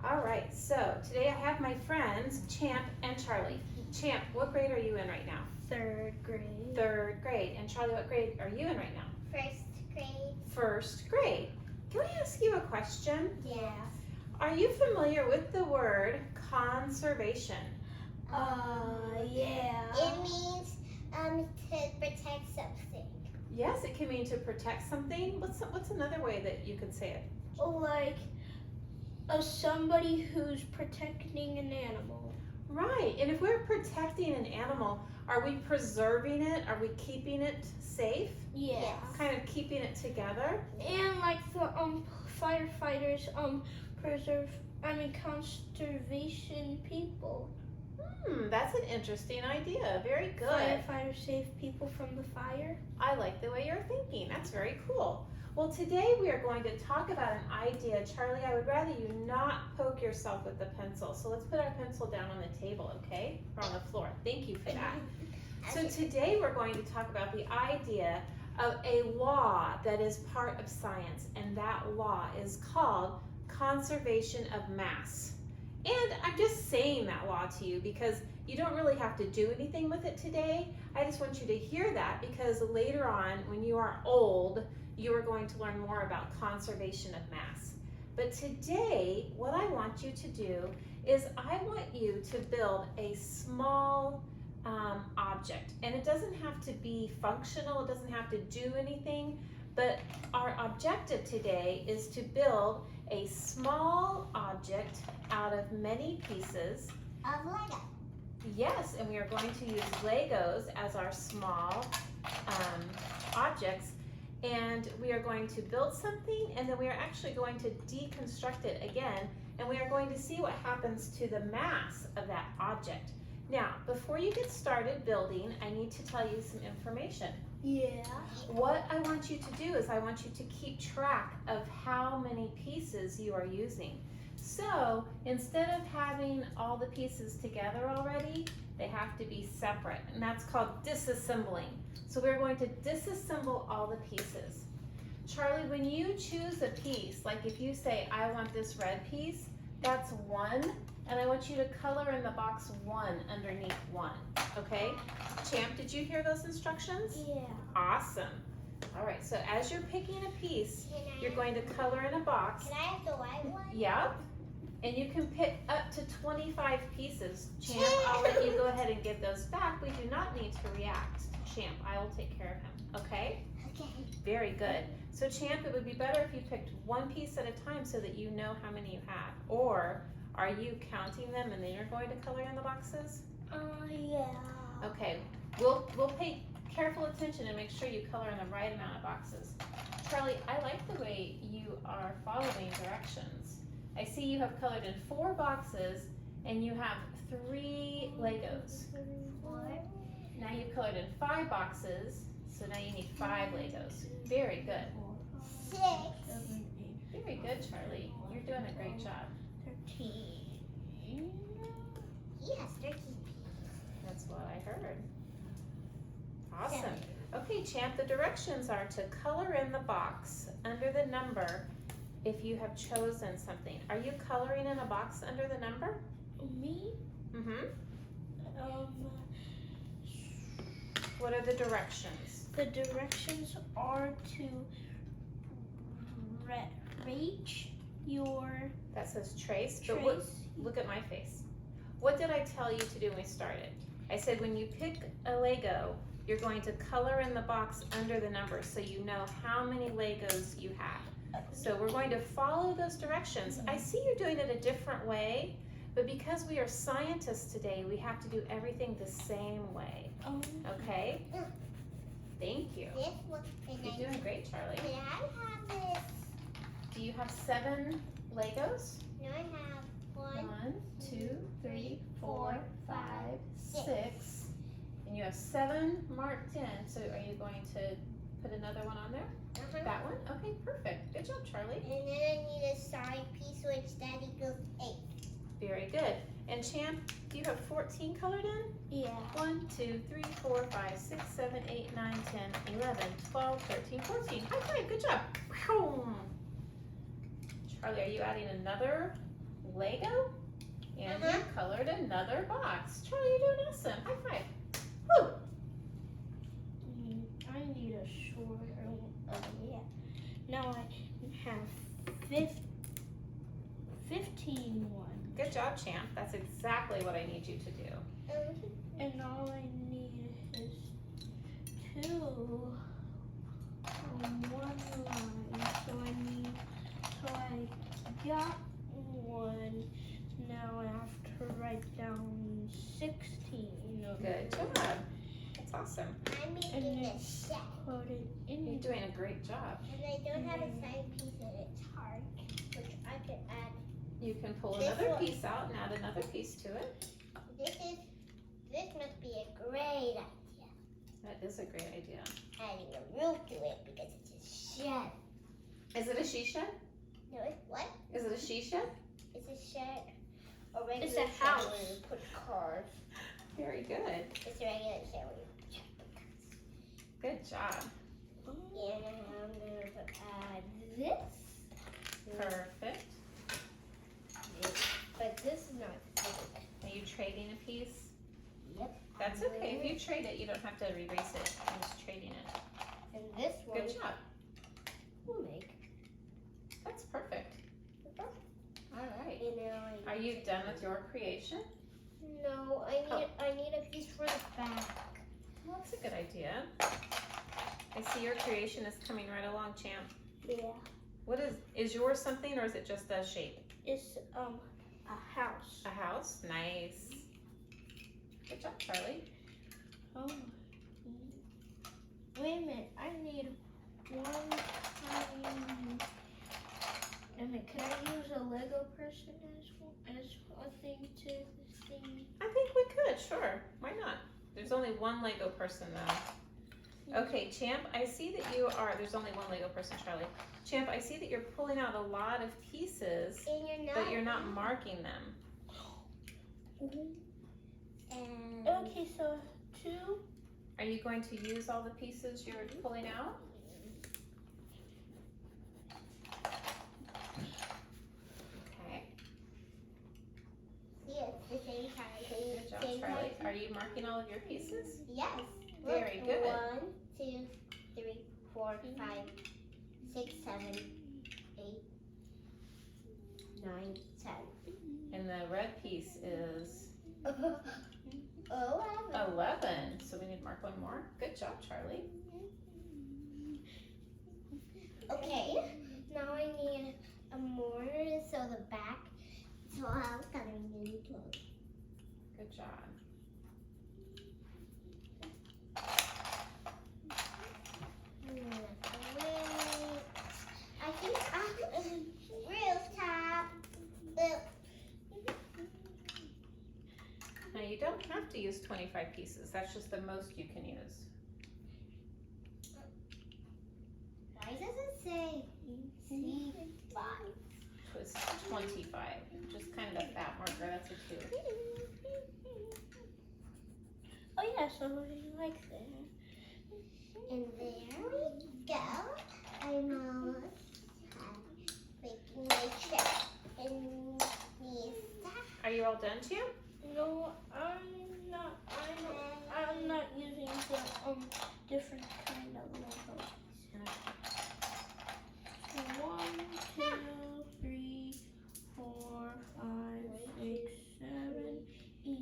All right, so today I have my friends, Champ and Charlie. Champ, what grade are you in right now? Third grade. Third grade. And Charlie, what grade are you in right now? First grade. First grade. Can I ask you a question? Yeah. Are you familiar with the word conservation? Yeah. It means to protect something. Yes, it can mean to protect something. What's another way that you could say it? Like somebody who's protecting an animal. Right, and if we're protecting an animal, are we preserving it? Are we keeping it safe? Yeah. Yes. Kind of keeping it together? And like the firefighters conservation people. That's an interesting idea. Very good. Firefighters save people from the fire. I like the way you're thinking. That's very cool. Well, today we are going to talk about an idea. Charlie, I would rather you not poke yourself with the pencil. So let's put our pencil down on the table, okay? Or on the floor. Thank you for that. So today we're going to talk about the idea of a law that is part of science, and that law is called conservation of mass. And I'm just saying that law to you because you don't really have to do anything with it today. I just want you to hear that because later on, when you are old, you are going to learn more about conservation of mass. But today, what I want you to do is I want you to build a small object. And it doesn't have to be functional, it doesn't have to do anything, but our objective today is to build a small object out of many pieces. Of Lego. Yes, and we are going to use Legos as our small objects, and we are going to build something, and then we are actually going to deconstruct it again, and we are going to see what happens to the mass of that object. Now, before you get started building, I need to tell you some information. Yeah. What I want you to do is I want you to keep track of how many pieces you are using. So instead of having all the pieces together already, they have to be separate, and that's called disassembling. So we're going to disassemble all the pieces. Charlie, when you choose a piece, like if you say, I want this red piece, that's one, and I want you to color in the box one underneath one, okay? Champ, did you hear those instructions? Yeah. Awesome. All right, so as you're picking a piece, you're going to color in a box. Can I have the white one? Yep. And you can pick up to 25 pieces. Champ, I'll let you go ahead and give those back. We do not need to react. Champ, I will take care of him, okay? Okay. Very good. So Champ, it would be better if you picked one piece at a time so that you know how many you have. Or are you counting them and then you're going to color in the boxes? Yeah. Okay, we'll pay careful attention and make sure you color in the right amount of boxes. Charlie, I like the way you are following directions. I see you have colored in 4 boxes and you have 3 Legos. 4. Now you've colored in 5 boxes, so now you need 5 Legos. Very good. 6. Very good, Charlie. You're doing a great job. 13. Yes, 13 pieces. That's what I heard. Awesome. Okay, Champ, the directions are to color in the box under the number if you have chosen something. Are you coloring in a box under the number? Me? Mm-hmm. What are the directions? The directions are to reach your That says trace, trace. but look at my face. What did I tell you to do when we started? I said when you pick a Lego, you're going to color in the box under the number so you know how many Legos you have. So we're going to follow those directions. I see you're doing it a different way, but because we are scientists today, we have to do everything the same way. Okay? Thank you. This one. You're doing great, Charlie. Can I have this? Do you have 7 Legos? No, I have 1. 1, 2, 3, 4, 5, 6. And you have 7 marked in. So are you going to put another one on there? That one? Okay, perfect. Good job, Charlie. And then I need a side piece which that equals 8. Very good. And Champ, do you have 14 colored in? Yeah. 1, 2, 3, 4, 5, 6, 7, 8, 9, 10, 11, 12, 13, 14. High five, good job. Charlie, are you adding another Lego, and you Uh-huh. colored another box. Charlie, you're doing awesome. High five. Woo! I need a shorter one. Oh, yeah. Now I have 15 ones. Good job, champ. That's exactly what I need you to do. And all I need is 2 on one line. So I got 1. Now I have to write down 16 of Good them. job. That's awesome. I'm making And a then shed. put it You're in. doing a great job. And I don't have a side piece and it's hard, which I could add. You can pull This another one. piece out and add another piece to it. This must be a great idea. That is a great idea. Adding a roof to it because it's a shed. Is it a she shed? No, it's what? Is it a she shed? It's a shed. A regular It's a shed house. where you put cars. Very good. It's a regular shed where you check the cars. Good job. And I'm gonna add this. Perfect. But this is not big. Are you trading a piece? Yep. That's okay. If you trade it, you don't have to erase it. I'm just trading it. And this one Good job. will make. That's perfect. All right. And now Are you done with your creation? No, I need a piece for the back. Well, that's a good idea. I see your creation is coming right along, champ. Yeah. What is yours something or is it just a shape? It's a house. A house? Nice. Good job, Charlie. Oh. Wait a minute. I need one tiny. And can I use a Lego person as a thing to this thing? I think we could, sure. Why not? There's only one Lego person though. Okay, Champ, I see that there's only one Lego person, Charlie. Champ, I see that you're pulling out a lot of pieces, And but you're not marking them. And Okay, so 2. Are you going to use all the pieces you're pulling out? Okay, see, it's the same size. good job, Same Charlie. size. Are you marking all of your pieces? Yes. Very Look, good. 1, 2, 3, 4, 5, 6, 7, 8, 9, 10. And the red piece is 11. 11, so we need to mark one more. Good job, Charlie. Okay, now I need a more so the back. So I'm coloring in clothes. Good job. I think I'm rooftop. Now you don't have to use 25 pieces. That's just the most you can use. Why does it say C5? So it's 25. Just kind of a fat marker. That's a 2. Oh yeah, so like that. And there we go. I'm almost making my trip. And these Are you all done, Champ? No, I'm not. I'm not using the different kind of Lego. 1, 2, 3, 4, 5, 6, 7, 8,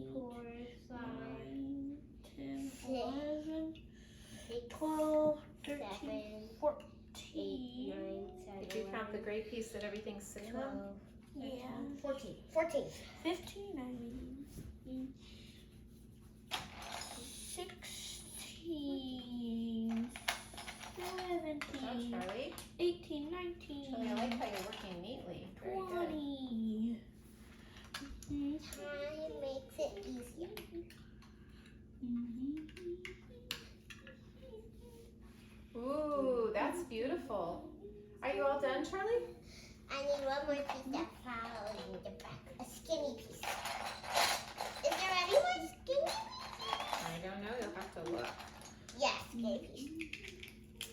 9, 10, 11, 12, 13, 14. 8, 9, 10, Did you count the gray piece that everything's sitting on? 12, Yeah. 14. 14. 15, I mean. 16, Good job, 17, Charlie. 18, 19, Charlie, I like how you're working neatly. Very good. 20. Time makes it easier. Ooh, that's beautiful. Are you all done, Charlie? I need one more piece that follows in the back. A skinny piece. Is there any more skinny pieces? I don't know. You'll have to look. Yes, skinny piece.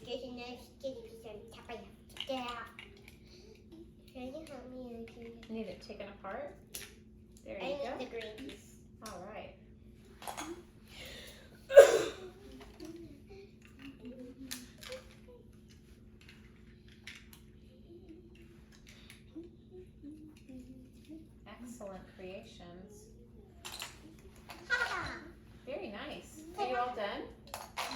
There's another skinny piece on top. I have to get out. Can you help me? Need it taken apart. heart. There I you need go. the green piece. All right. Excellent creations. Ha! Very nice. Are you all done?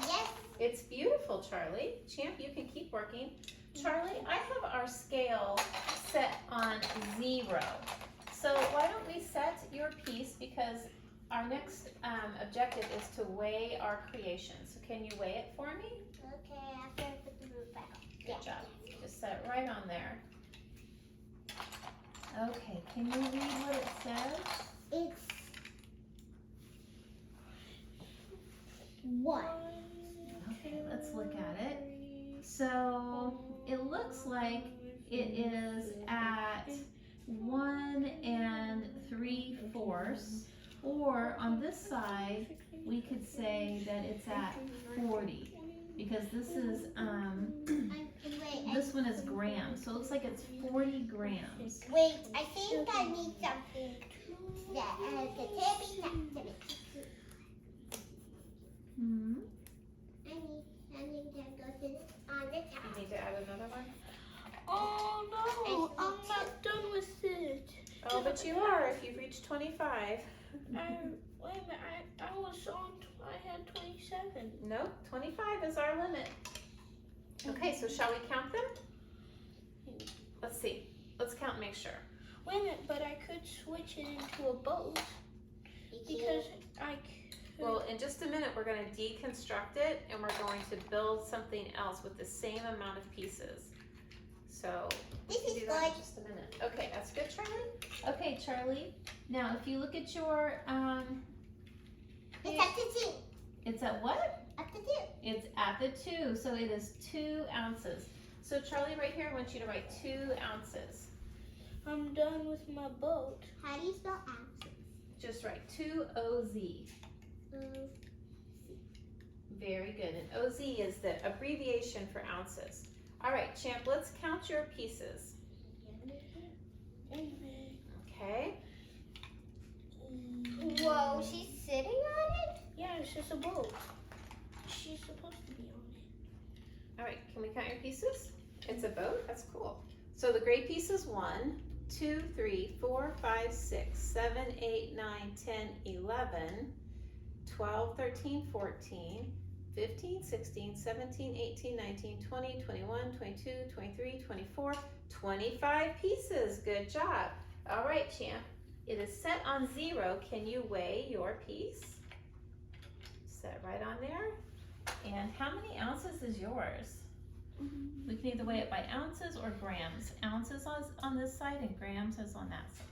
Yes. It's beautiful, Charlie. Champ, you can keep working. Charlie, I have our scale set on 0. So why don't we set your piece, because our next objective is to weigh our creation. So can you weigh it for me? Okay, after I put the root back on. Good job. Just set it right on there. Okay, can you read what it says? It's 1. Okay, let's look at it. So it looks like it is at 1 3/4, or on this side we could say that it's at 40, because this is this one is grams, so it looks like it's 40 grams. Wait, I think I need something that has the tippy tap to it. Hmm. I need to go to on the You top. need to add another one. Oh no, I'm not done with it. Oh, but you are if you've reached 25. Wait a minute, I was on, I had 27. Nope, 25 is our limit. Okay, so shall we count them? Let's see. Let's count and make sure. Wait a minute, but I could switch it into a boat because I could. Well, in just a minute, we're going to deconstruct it and we're going to build something else with the same amount of pieces. So we This can is do that in good. just a minute. Okay, that's good, Charlie. Okay, Charlie. Now, if you look at your, It's at the 2. it's at what? At the 2. It's at the 2, so it is 2 ounces. So Charlie, right here, I want you to write 2 ounces. I'm done with my boat. How do you spell ounces? Just write 2 OZ. Very good. And OZ is the abbreviation for ounces. All right, Champ, let's count your pieces. Okay. Whoa, she's sitting on it? Yeah, it's just a boat. She's supposed to be on it. All right, can we count your pieces? It's a boat? That's cool. So the gray piece is 1, 2, 3, 4, 5, 6, 7, 8, 9, 10, 11, 12, 13, 14, 15, 16, 17, 18, 19, 20, 21, 22, 23, 24, 25 pieces. Good job. All right, Champ. It is set on 0. Can you weigh your piece? Set right on there. And how many ounces is yours? We can either weigh it by ounces or grams. Ounces on this side and grams is on that side.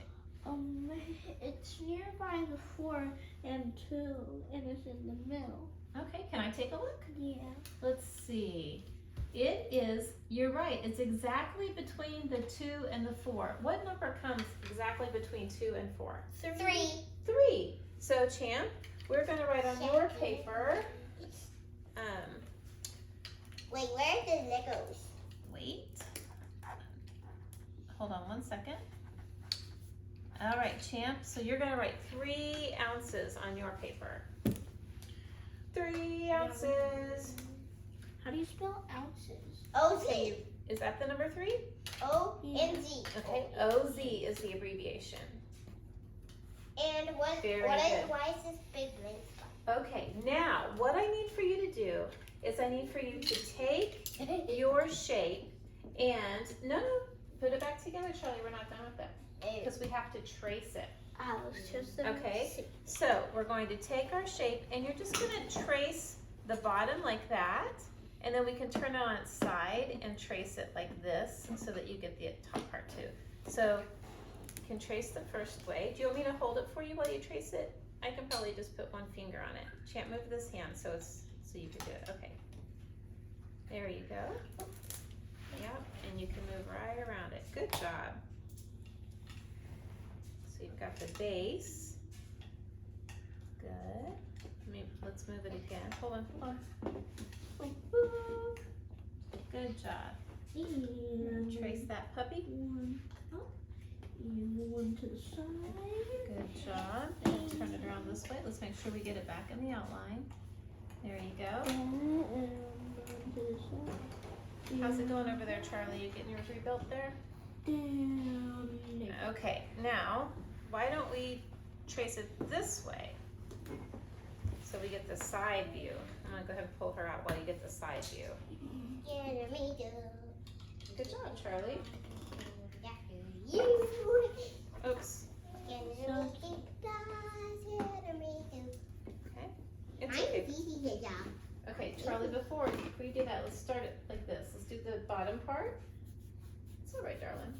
It's nearby the 4 and 2, and it's in the middle. Okay, can I take a look? Yeah. Let's see. It is, you're right, it's exactly between the 2 and the 4. What number comes exactly between 2 and 4? 3. 3. So, Champ, we're going to write on your paper. Wait, where are the Legos? Wait. Hold on 1 second. All right, Champ, so you're going to write 3 ounces on your paper. 3 ounces. How do you spell ounces? O-Z. Is that the number 3? O-N-Z. Okay, OZ is the abbreviation. And Very why good. is this big ring? Okay, now what I need for you to do is I need for you to take your shape and, no, put it back together, Charlie, we're not done with it. Because we have to trace it. I was just Okay, so we're going to take our shape and you're just going to trace the bottom like that, and then we can turn it on its side and trace it like this so that you get the top part too. So you can trace the first way. Do you want me to hold it for you while you trace it? I can probably just put 1 finger on it. Champ, move this hand so you can do it. Okay. There you go. Yep, and you can move right around it. Good job. So you've got the base. Good. Let's move it again. Hold on. Good job. Trace that puppy. And one to the side. Good job. And turn it around this way. Let's make sure we get it back in the outline. There you go. And one to the side. How's it going over there, Charlie? You getting yours rebuilt there? Down there. Okay, now, why don't we trace it this way? So we get the side view. I'm gonna go ahead and pull her out while you get the side view. Good job, Charlie. Oops. It's okay. Okay, Charlie, before you do that, let's start it like this. Let's do the bottom part. It's all right, darling.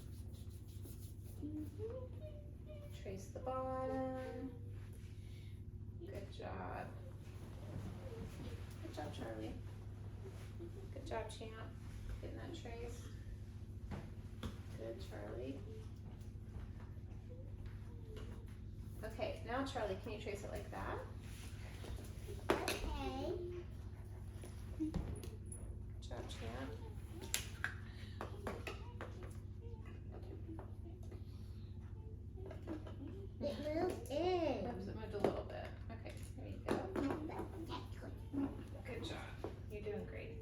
Trace the bottom. Good job. Good job, Charlie. Good job, Champ. Getting that trace. Good, Charlie. Okay, now Charlie, can you trace it like that? Okay. Good job, Champ. It moved in. Oops, it moved a little bit. Okay, there you go. Good job. You're doing great.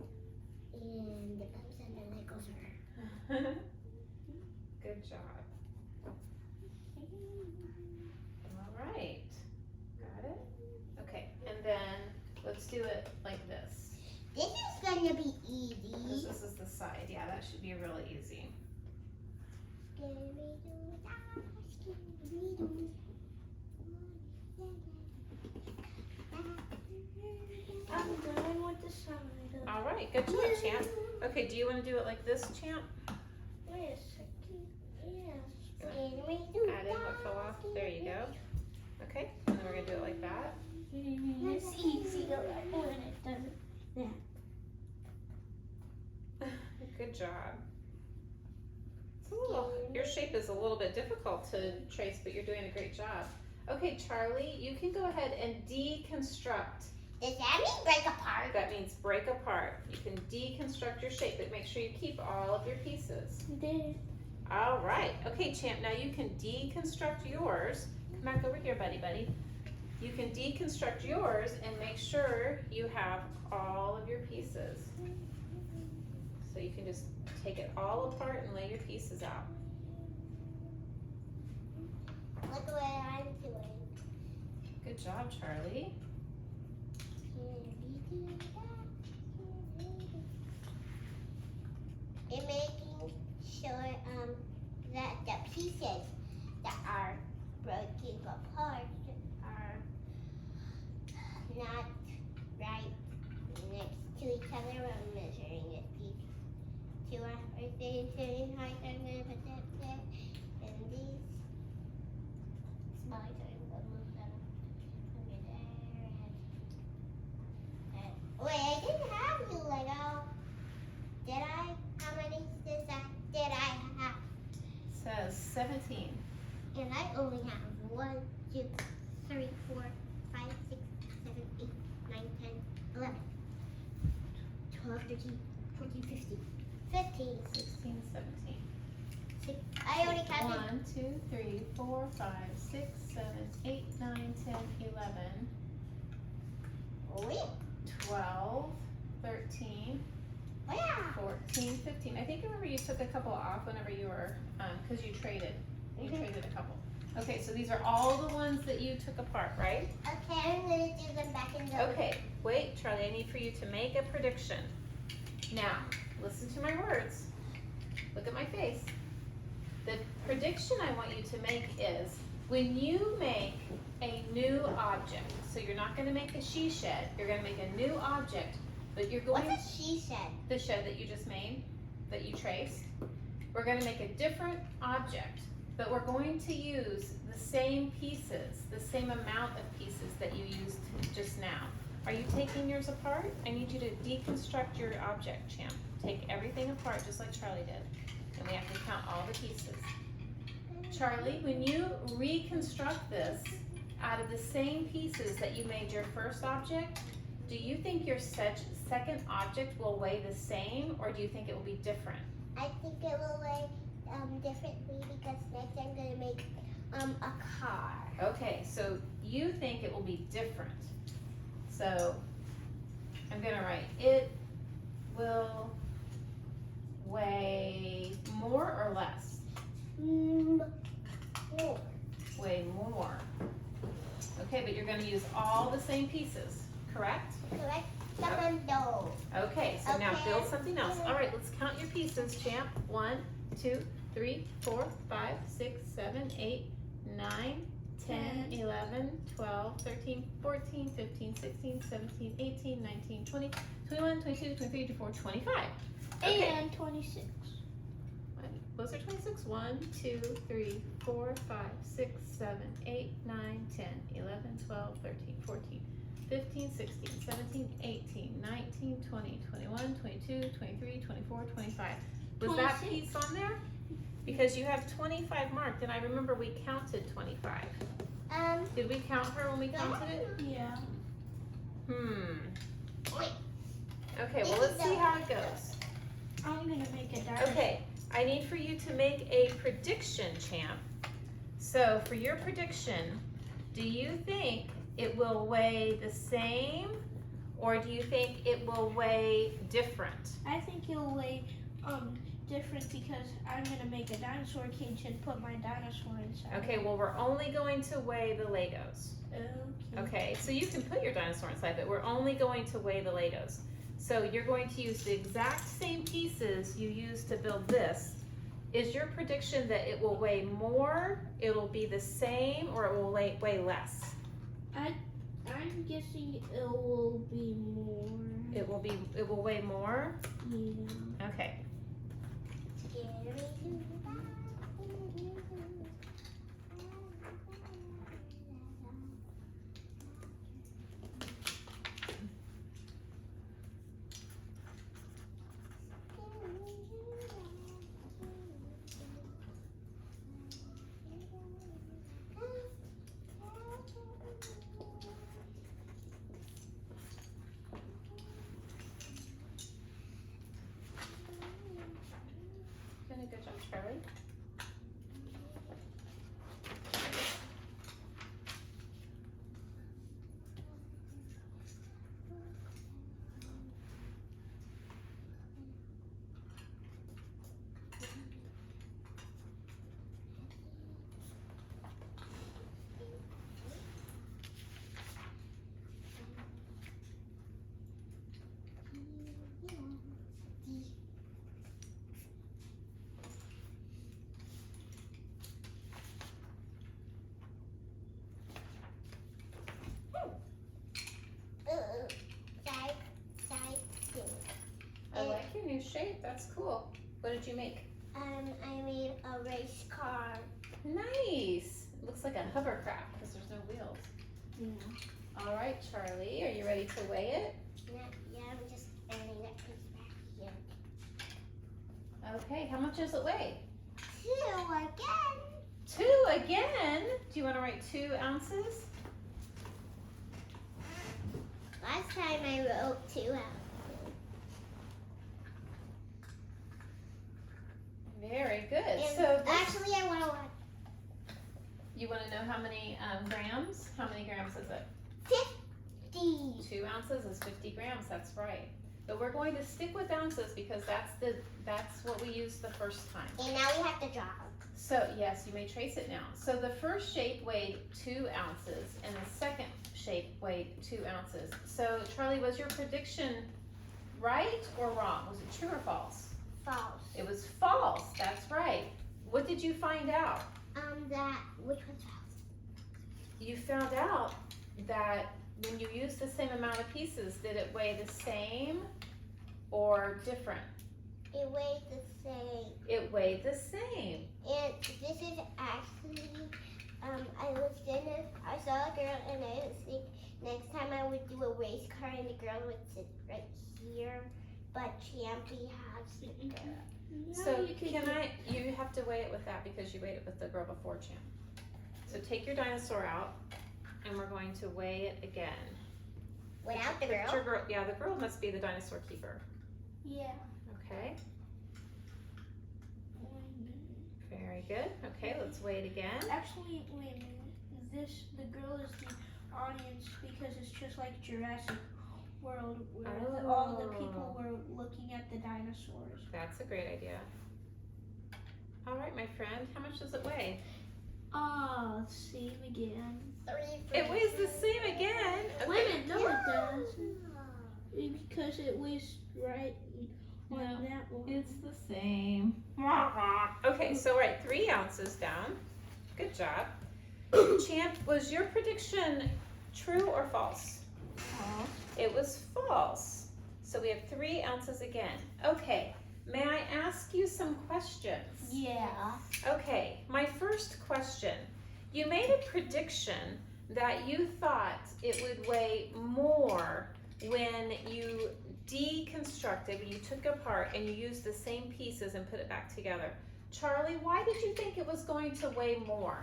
And the bumps and the Legos are. Good job. All right. Got it? Okay, and then let's do it like this. This is gonna be easy. This is the side. Yeah, that should be really easy. I'm done with the side. All right, good job, Champ. Okay, do you want to do it like this, Champ? Wait a second. Yes. Add in what fell off. There you go. Okay, and then we're going to do it like that. It's easy to like when it doesn't. Good job. It's a little, your shape is a little bit difficult to trace, but you're doing a great job. Okay, Charlie, you can go ahead and deconstruct. Does that mean break apart? That means break apart. You can deconstruct your shape, but make sure you keep all of your pieces. Did. All right. Okay, Champ, now you can deconstruct yours. Come back over here, buddy. You can deconstruct yours and make sure you have all of your pieces. So you can just take it all apart and lay your pieces out. Look what I'm doing. Good job, Charlie. And making sure that the pieces that are broken apart are not right next to each other when I'm measuring it. These two are right there, turning high, I'm gonna put that there, and these smaller, I'm gonna move them under there, and wait, I didn't have you, Lego. Did I? How many did I have? Says 17. And I only have 1, 2, 3, 4, 5, 6, 7, 8, 9, 10, 11, 12, 13, 14, 15, 15, 16, 17. 6. I already counted. 1, 2, 3, 4, 5, 6, 7, 8, 9, 10, 11, Wait. 12, 13, Yeah. 14, 15. I think I remember you took a couple off whenever you were, because you traded. You traded a couple. Okay, so these are all the ones that you took apart, right? Okay, I'm gonna do them back in the. Okay, wait, Charlie, I need for you to make a prediction. Now, listen to my words. Look at my face. The prediction I want you to make is, when you make a new object, so you're not gonna make a she shed, you're gonna make a new object, but you're going What's a she shed? the shed that you just made, that you traced. We're gonna make a different object, but we're going to use the same pieces, the same amount of pieces that you used just now. Are you taking yours apart? I need you to deconstruct your object, Champ. Take everything apart just like Charlie did. And we have to count all the pieces. Charlie, when you reconstruct this out of the same pieces that you made your first object, do you think your second object will weigh the same, or do you think it will be different? I think it will weigh differently because next I'm gonna make a car. Okay, so you think it will be different. So I'm gonna write, it will weigh more or less? More. Weigh more. Okay, but you're gonna use all the same pieces, correct? Correct? Commando. Okay, so now Okay. build something else. All right, let's count your pieces, champ. 1, 2, 3, 4, 5, 6, 7, 8, 9, 10, 11, 12, 13, 14, 15, 16, 17, 18, 19, 20, 21, 22, 23, 24, 25. Okay. And 26. Was there 26? 1, 2, 3, 4, 5, 6, 7, 8, 9, 10, 11, 12, 13, 14, 15, 16, 17, 18, 19, 20, 21, 22, 23, 24, 25. Was that 26. piece on there? Because you have 25 marked, and I remember we counted 25. Did we count her when we counted it? Yeah. Okay, well, let's see how it goes. I'm gonna make a dinosaur. Okay, I need for you to make a prediction, champ. So for your prediction, do you think it will weigh the same, or do you think it will weigh different? I think it'll weigh different because I'm gonna make a dinosaur cage and put my dinosaur inside. Okay, well, we're only going to weigh the Legos. Okay, so you can put your dinosaur inside, but we're only going to weigh the Legos. So you're going to use the exact same pieces you used to build this. Is your prediction that it will weigh more, it'll be the same, or it will weigh less? I'm guessing it will be more. It will weigh more? Yeah. Okay. Good job, Charlie. I like your new shape. That's cool. What did you make? I made a race car. Nice. It looks like a hovercraft because there's no wheels. Yeah. All right, Charlie, are you ready to weigh it? Yeah, I'm just adding that piece back here. Okay, how much does it weigh? 2 again. 2 again? Do you want to write 2 ounces? Last time I wrote 2 ounces. Very good. And So actually, I want to watch you want to know how many grams? How many grams is it? 50. 2 ounces is 50 grams. That's right. But we're going to stick with ounces because that's what we used the first time. And now we have to draw. So yes, you may trace it now. So the first shape weighed 2 ounces and the second shape weighed 2 ounces. So Charlie, was your prediction right or wrong? Was it true or false? False. It was false. That's right. What did you find out? Which one's false? You found out that when you used the same amount of pieces, did it weigh the same or different? It weighs the same. It weighed the same. And this is actually, I saw a girl and I was thinking next time I would do a race car and the girl would sit right here, but Champy has the girl. So you have to weigh it with that because you weighed it with the girl before, Champ. So take your dinosaur out and we're going to weigh it again. Without the Put girl? your yeah, the girl must be the dinosaur keeper. Yeah. Okay. Very good. Okay, let's weigh it again. Actually, wait a minute. The girl is the audience because it's just like Jurassic World where all the people were looking at the dinosaurs. That's a great idea. All right, my friend, how much does it weigh? Same again. 3. It weighs the same again. Okay. Wait a minute, no it doesn't. Because it weighs right on No, that one. It's the same. Okay, so write 3 ounces down. Good job. Champ, was your prediction true or false? False. It was false. So we have 3 ounces again. Okay, may I ask you some questions? Yeah. Okay, my first question. You made a prediction that you thought it would weigh more when you deconstructed, when you took apart and you used the same pieces and put it back together. Charlie, why did you think it was going to weigh more?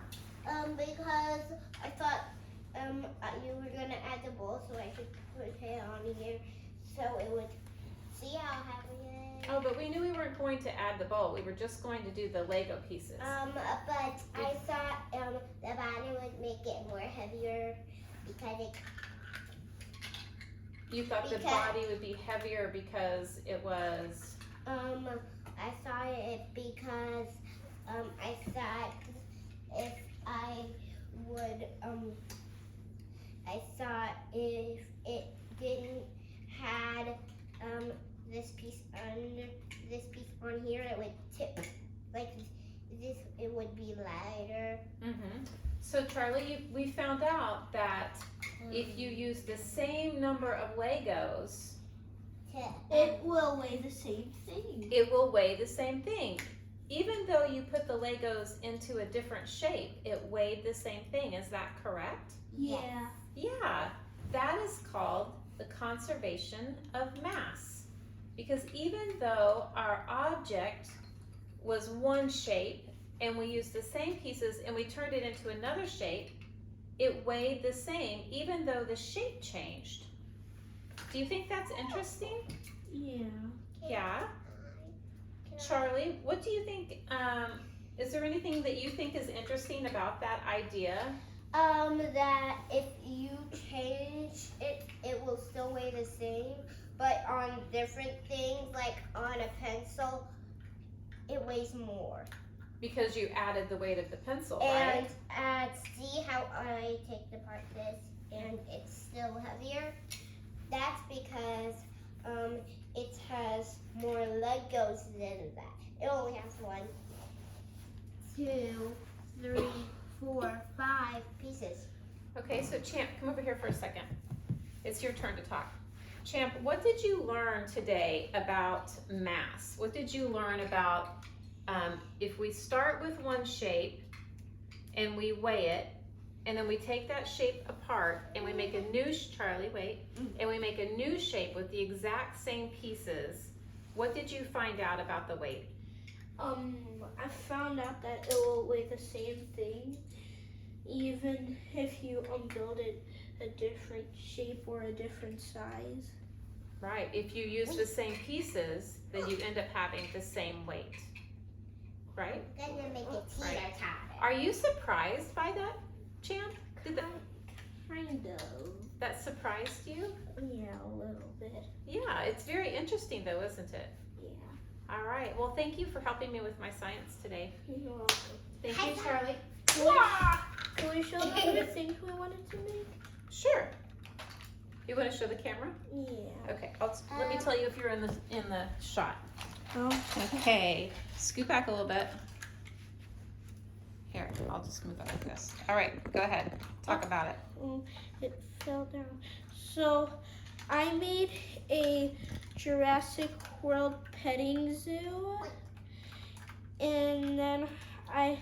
Because I thought you were gonna add the bowl, so I could put it on here, so it would see how heavy it is. Oh, but we knew we weren't going to add the bowl. We were just going to do the Lego pieces. But I thought the body would make it more heavier because it. You thought the body would be heavier because it was. I thought it because I thought if I would I thought if it didn't had this piece on here, it would tip like this. It would be lighter. So Charlie, we found out that if you use the same number of Legos, It will weigh the same thing. it will weigh the same thing. Even though you put the Legos into a different shape, it weighed the same thing. Is that correct? Yeah. Yeah, that is called the conservation of mass. Because even though our object was one shape and we used the same pieces and we turned it into another shape, it weighed the same even though the shape changed. Do you think that's interesting? Yeah. Yeah. Charlie, what do you think, is there anything that you think is interesting about that idea? That if you change it, it will still weigh the same, but on different things, like on a pencil, it weighs more. Because you added the weight of the pencil, right? And see how I take apart this, and it's still heavier? That's because it has more Legos than that. It only has 1, 2, 3, 4, 5 pieces. Okay, so Champ, come over here for a second. It's your turn to talk. Champ, what did you learn today about mass? What did you learn about if we start with one shape and we weigh it, and then we take that shape apart and we make a new, Charlie, wait, and we make a new shape with the exact same pieces, what did you find out about the weight? I found out that it will weigh the same thing, even if you build it a different shape or a different size. Right, if you use the same pieces, then you end up having the same weight, right? I'm gonna make it teeter-totter. Are you surprised by that, Champ? Did Kind of. that surprised you? Yeah, a little bit. Yeah, it's very interesting though, isn't it? Yeah. All right, well thank you for helping me with my science today. You're welcome. Thank you, Charlie. Can we show them the things we wanted to make? Sure. You want to show the camera? Yeah. Okay, let me tell you if you're in the shot. Oh. Okay, scoot back a little bit. Here, I'll just move it like this. All right, go ahead. Talk about it. It fell down. So, I made a Jurassic World petting zoo, and then I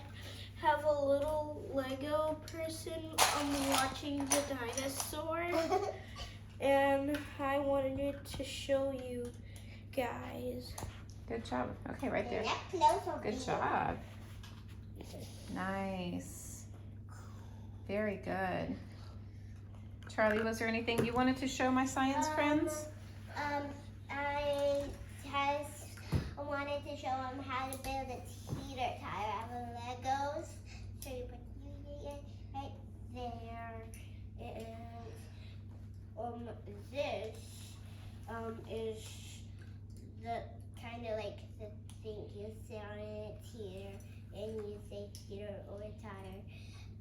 have a little Lego person watching the dinosaur, and I wanted to show you guys. Good job. Okay, right there. Good job. Nice. Very good. Charlie, was there anything you wanted to show my science friends? I wanted wanted to show them how to build a teeter totter out of Legos. So you put it right there, and this is the kind of like the thing you sit on a teeter, and you say teeter or totter.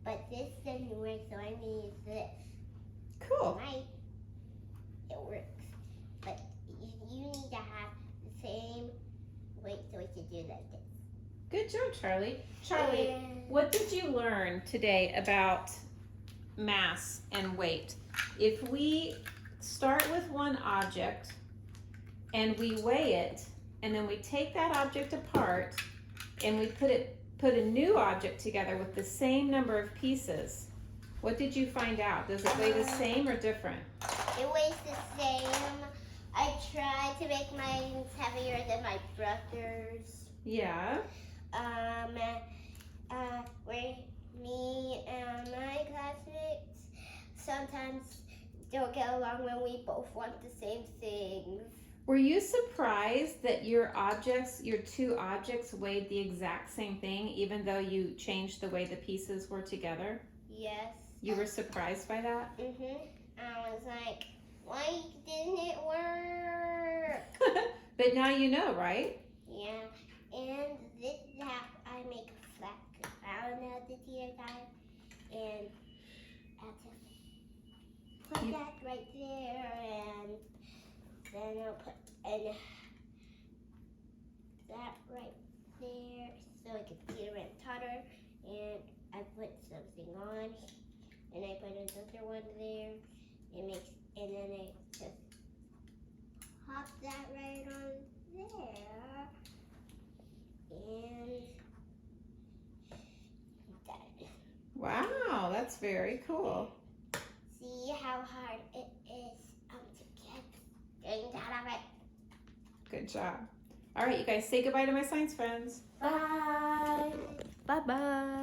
But this doesn't work, so I'm gonna use this. Cool. It works, but you need to have the same weight so we can do like this. Good job, Charlie. Charlie, And what did you learn today about mass and weight? If we start with one object and we weigh it, and then we take that object apart and we put a new object together with the same number of pieces, what did you find out? Does it weigh the same or different? it weighs the same. I tried to make mine heavier than my brother's. Yeah. Where me and my classmates sometimes don't get along when we both want the same things. Were you surprised that your two objects weighed the exact same thing, even though you changed the way the pieces were together? Yes. You were surprised by that? I was like, why didn't it work? But now you know, right? Yeah. And this is how I make a flat crown of the teeter totter. And I'll just put that right there, and then I'll put that right there so I can teeter and totter. And I put something on, and I put another one there. And then I just pop that right on there. And that. Wow, that's very cool. See how hard it is to get things out of it. Good job. All right, you guys say goodbye to my science friends. Bye. Bye-bye.